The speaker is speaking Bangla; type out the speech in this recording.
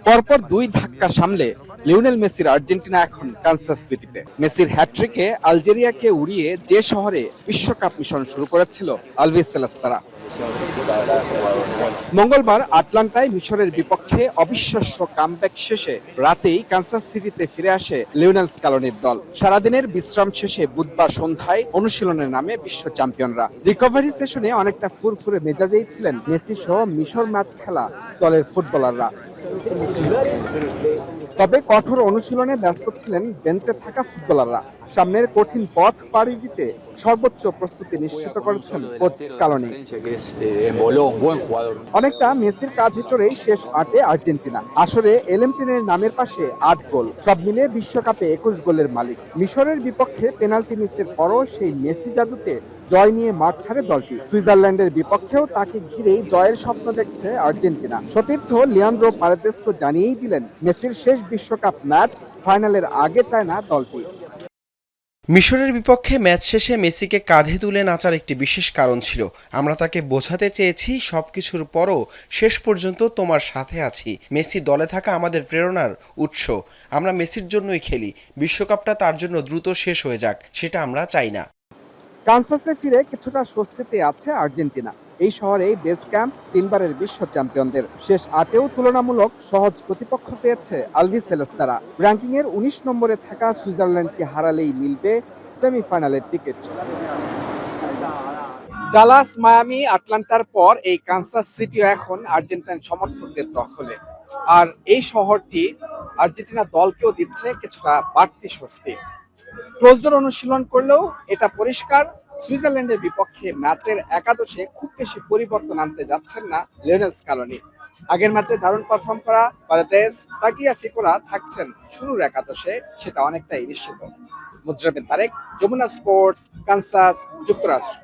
পরপর দুই ধাক্কা সামলে লিওনেল মেসির আর্জেন্টিনা এখন কানসাস সিটিতে। মেসির হ্যাট্রিকে আলজেরিয়াকে উড়িয়ে যে শহরে বিশ্বকাপ মিশন শুরু করেছিল আলবিসেলেস্তারা, মঙ্গলবার আটলান্টায় মিশরের বিপক্ষে অবিশ্বাস্য কামব্যাক শেষে রাতেই কানসাস সিটিতে ফিরে আসে লিওনেল স্কালোনির দল। সারাদিনের বিশ্রাম শেষে বুধবার সন্ধ্যায় অনুশীলনের নামে বিশ্ব চ্যাম্পিয়নরা। রিকভারি সেশনে অনেকটা ফুরফুরে মেজাজেই ছিলেন মেসি সহ মিশর ম্যাচ খেলা দলের ফুটবলাররা। তবে কঠোর অনুশীলনে ব্যস্ত ছিলেন বেঞ্চে থাকা ফুটবলাররা। সামনের কঠিন পথ পাড়ি দিতে সর্বোচ্চ প্রস্তুতি নিশ্চিত করেছেন কোচ স্কালোনি। অনেকটা মেসির কাঁধে চড়েই শেষ ৮-এ আর্জেন্টিনা। আসরে এলেমটিনের নামের পাশে ৮ গোল, সব মিলে বিশ্বকাপে ২১ গোলের মালিক। মিশরের বিপক্ষে পেনাল্টি মিসের পরও সেই মেসি জাদুতে জয় নিয়ে মাঠ ছাড়ে দলটি। সুইজারল্যান্ডের বিপক্ষেও তাকে ঘিরেই জয়ের স্বপ্ন দেখছে আর্জেন্টিনা। সতীর্থ লিয়ান্দ্রো পারেদেস তো জানিয়েই দিলেন, মেসির শেষ বিশ্বকাপ ম্যাচ ফাইনালের আগে চায় না দলটি। মিশরের বিপক্ষে ম্যাচ শেষে মেসিকে কাঁধে তুলে নাচার একটি বিশেষ কারণ ছিল। আমরা তাকে বোঝাতে চেয়েছি সবকিছুর পরও শেষ পর্যন্ত তোমার সাথে আছি। মেসি দলে থাকা আমাদের প্রেরণার উৎস। আমরা মেসির জন্যই খেলি। বিশ্বকাপটা তার জন্য দ্রুত শেষ হয়ে যাক, সেটা আমরা চাই না। কানসাসে ফিরে কিছুটা স্বস্তিতে আছে আর্জেন্টিনা। এই শহরেই বেস ক্যাম্প তিনবারের বিশ্ব চ্যাম্পিয়নদের। শেষ ৮-এও তুলনামূলক সহজ প্রতিপক্ষ পেয়েছে আলবিসেলেস্তারা। র্যাঙ্কিং এর ১৯ নম্বরে থাকা সুইজারল্যান্ডকে হারালেই মিলবে সেমিফাইনালের টিকিট। ডালাস, মায়ামি, আটলান্টার পর এই কানসাস সিটিও এখন আর্জেন্টাইন সমর্থকদের দখলে। আর এই শহরটি আর্জেন্টিনা দলকেও দিচ্ছে কিছুটা বাড়তি স্বস্তি। ক্লোজডোর অনুশীলন করলেও এটা পরিষ্কার, সুইজারল্যান্ডের বিপক্ষে ম্যাচের একাদশে খুব বেশি পরিবর্তন আনতে যাচ্ছেন না লিওনেল স্কালোনি। আগের ম্যাচে দারুণ পারফর্ম করা পারেদেস, তাগলিয়াফিকোরা থাকছেন শুরুর একাদশে, সেটা অনেকটাই নিশ্চিত। মুজরাবিন তারেক, যমুনা স্পোর্টস, কানসাস, যুক্তরাষ্ট্র।